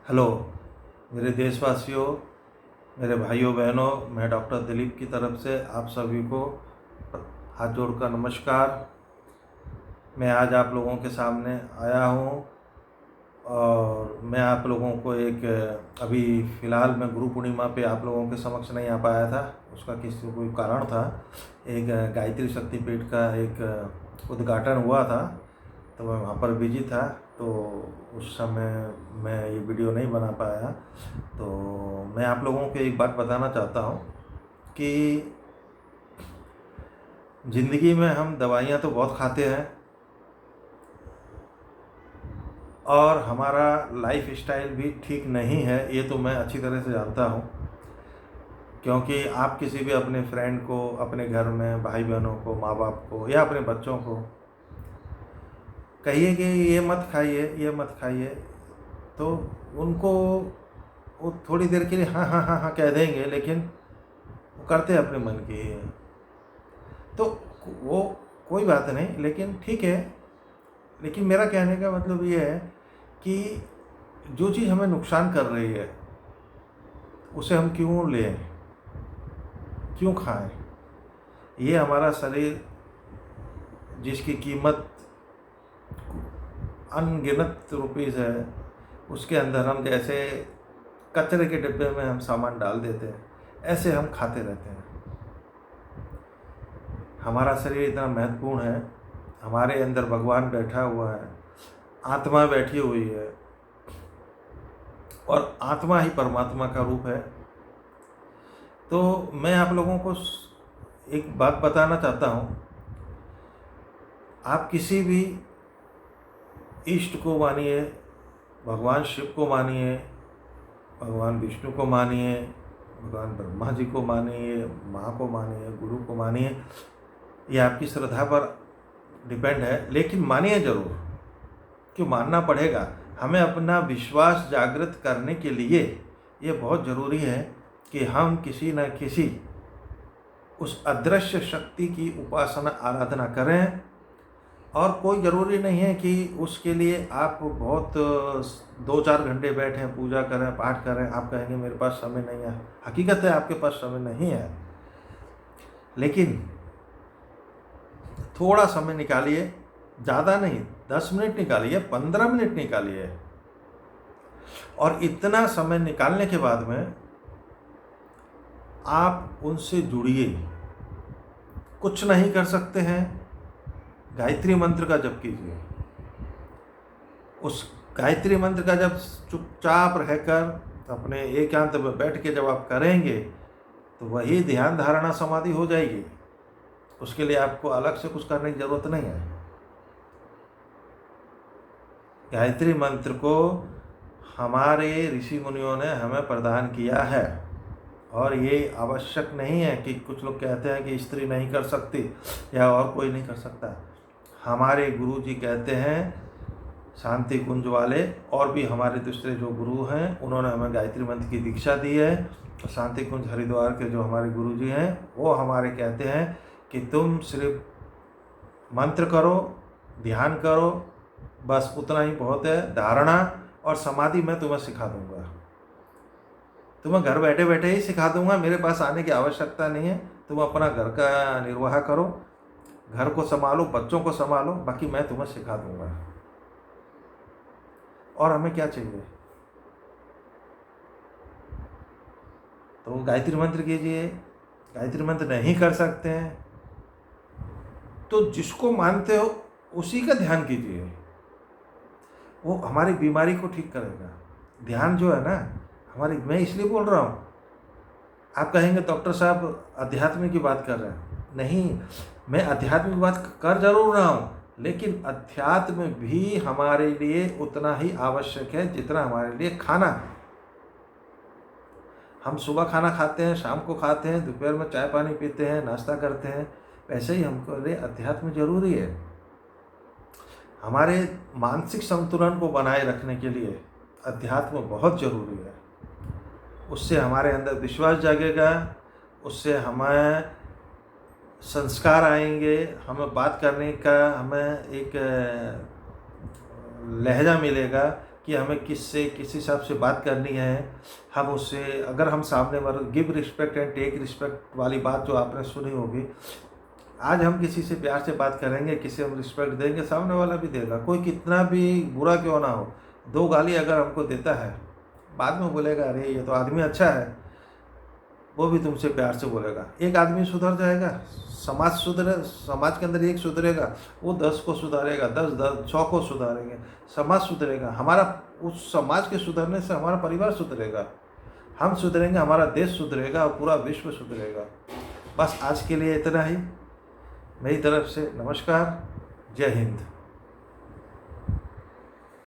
Hello मेरे देशवासियों, मेरे भाइयों बहनों, मैं डॉक्टर दिलीप की तरफ से आप सभी को हाथ जोड़कर नमस्कार। मैं आज आप लोगों के सामने आया हूँ और मैं आप लोगों को एक अभी फ़िलहाल मैं गुरु पूर्णिमा पे आप लोगों के समक्ष नहीं आ पाया था। उसका किसी कोई कारण था। एक गायत्री शक्तिपीठ का एक उद्घाटन हुआ था, तो मैं वहाँ पर बिजी था, तो उस समय मैं ये वीडियो नहीं बना पाया। तो मैं आप लोगों को एक बात बताना चाहता हूँ कि ज़िंदगी में हम दवाइयाँ तो बहुत खाते हैं और हमारा लाइफ स्टाइल भी ठीक नहीं है, ये तो मैं अच्छी तरह से जानता हूँ। क्योंकि आप किसी भी अपने फ्रेंड को, अपने घर में भाई बहनों को, माँ बाप को या अपने बच्चों को कहिए कि ये मत खाइए, ये मत खाइए, तो उनको वो थोड़ी देर के लिए हाँ हाँ हाँ हाँ कह देंगे, लेकिन वो करते अपने मन की ही है। तो वो कोई बात नहीं, लेकिन ठीक है। लेकिन मेरा कहने का मतलब ये है कि जो चीज़ हमें नुकसान कर रही है उसे हम क्यों लें, क्यों खाएं? ये हमारा शरीर जिसकी कीमत अनगिनत रुपीज़ है, उसके अंदर हम जैसे कचरे के डिब्बे में हम सामान डाल देते हैं, ऐसे हम खाते रहते हैं। हमारा शरीर इतना महत्वपूर्ण है, हमारे अंदर भगवान बैठा हुआ है, आत्मा बैठी हुई है और आत्मा ही परमात्मा का रूप है। तो मैं आप लोगों को एक बात बताना चाहता हूँ। आप किसी भी इष्ट को मानिए, भगवान शिव को मानिए, भगवान विष्णु को मानिए, भगवान ब्रह्मा जी को मानिए, माँ को मानिए, गुरु को मानिए, ये आपकी श्रद्धा पर डिपेंड है, लेकिन मानिए ज़रूर। क्यों मानना पड़ेगा? हमें अपना विश्वास जागृत करने के लिए ये बहुत ज़रूरी है कि हम किसी न किसी उस अदृश्य शक्ति की उपासना आराधना करें। और कोई ज़रूरी नहीं है कि उसके लिए आप बहुत 2-4 घंटे बैठें, पूजा करें, पाठ करें। आप कहेंगे मेरे पास समय नहीं है, हकीकत है आपके पास समय नहीं है, लेकिन थोड़ा समय निकालिए, ज़्यादा नहीं, 10 मिनट निकालिए, 15 मिनट निकालिए। और इतना समय निकालने के बाद में आप उनसे जुड़िए। कुछ नहीं कर सकते हैं, गायत्री मंत्र का जप कीजिए। उस गायत्री मंत्र का जब चुपचाप रहकर अपने एकांत में बैठ के जब आप करेंगे तो वही ध्यान धारणा समाधि हो जाएगी। उसके लिए आपको अलग से कुछ करने की ज़रूरत नहीं है। गायत्री मंत्र को हमारे ऋषि मुनियों ने हमें प्रदान किया है और ये आवश्यक नहीं है कि कुछ लोग कहते हैं कि स्त्री नहीं कर सकती या और कोई नहीं कर सकता। हमारे गुरु जी कहते हैं, शांति कुंज वाले और भी हमारे दूसरे जो गुरु हैं, उन्होंने हमें गायत्री मंत्र की दीक्षा दी है। तो शांति कुंज हरिद्वार के जो हमारे गुरु जी हैं, वो हमारे कहते हैं कि तुम सिर्फ मंत्र करो, ध्यान करो, बस उतना ही बहुत है। धारणा और समाधि मैं तुम्हें सिखा दूंगा, तुम्हें घर बैठे बैठे ही सिखा दूंगा, मेरे पास आने की आवश्यकता नहीं है। तुम अपना घर का निर्वाह करो, घर को संभालो, बच्चों को संभालो, बाकी मैं तुम्हें सिखा दूंगा। और हमें क्या चाहिए? तो गायत्री मंत्र कीजिए। गायत्री मंत्र नहीं कर सकते हैं तो जिसको मानते हो उसी का ध्यान कीजिए, वो हमारी बीमारी को ठीक करेगा। ध्यान जो है ना हमारी, मैं इसलिए बोल रहा हूँ। आप कहेंगे डॉक्टर साहब अध्यात्म की बात कर रहे हैं। नहीं, मैं अध्यात्म की बात कर जरूर रहा हूँ, लेकिन अध्यात्म भी हमारे लिए उतना ही आवश्यक है जितना हमारे लिए खाना है। हम सुबह खाना खाते हैं, शाम को खाते हैं, दोपहर में चाय पानी पीते हैं, नाश्ता करते हैं, वैसे ही हमको लिए अध्यात्म जरूरी है। हमारे मानसिक संतुलन को बनाए रखने के लिए अध्यात्म बहुत ज़रूरी है। उससे हमारे अंदर विश्वास जागेगा, उससे हमें संस्कार आएंगे, हमें बात करने का हमें एक लहजा मिलेगा, कि हमें किससे किस हिसाब से बात करनी है। हम उससे अगर हम सामने वाले give respect and take respect वाली बात जो आपने सुनी होगी, आज हम किसी से प्यार से बात करेंगे, किसी हम रिस्पेक्ट देंगे, सामने वाला भी देगा। कोई कितना भी बुरा क्यों ना हो, 2 गाली अगर हमको देता है, बाद में बोलेगा अरे ये तो आदमी अच्छा है, वो भी तुमसे प्यार से बोलेगा। एक आदमी सुधर जाएगा, समाज के अंदर एक सुधरेगा, वो 10 को सुधारेगा, 10 100 को सुधारेंगे, समाज सुधरेगा। हमारा उस समाज के सुधरने से हमारा परिवार सुधरेगा, हम सुधरेंगे, हमारा देश सुधरेगा और पूरा विश्व सुधरेगा। बस आज के लिए इतना ही। मेरी तरफ से नमस्कार, जय हिंद।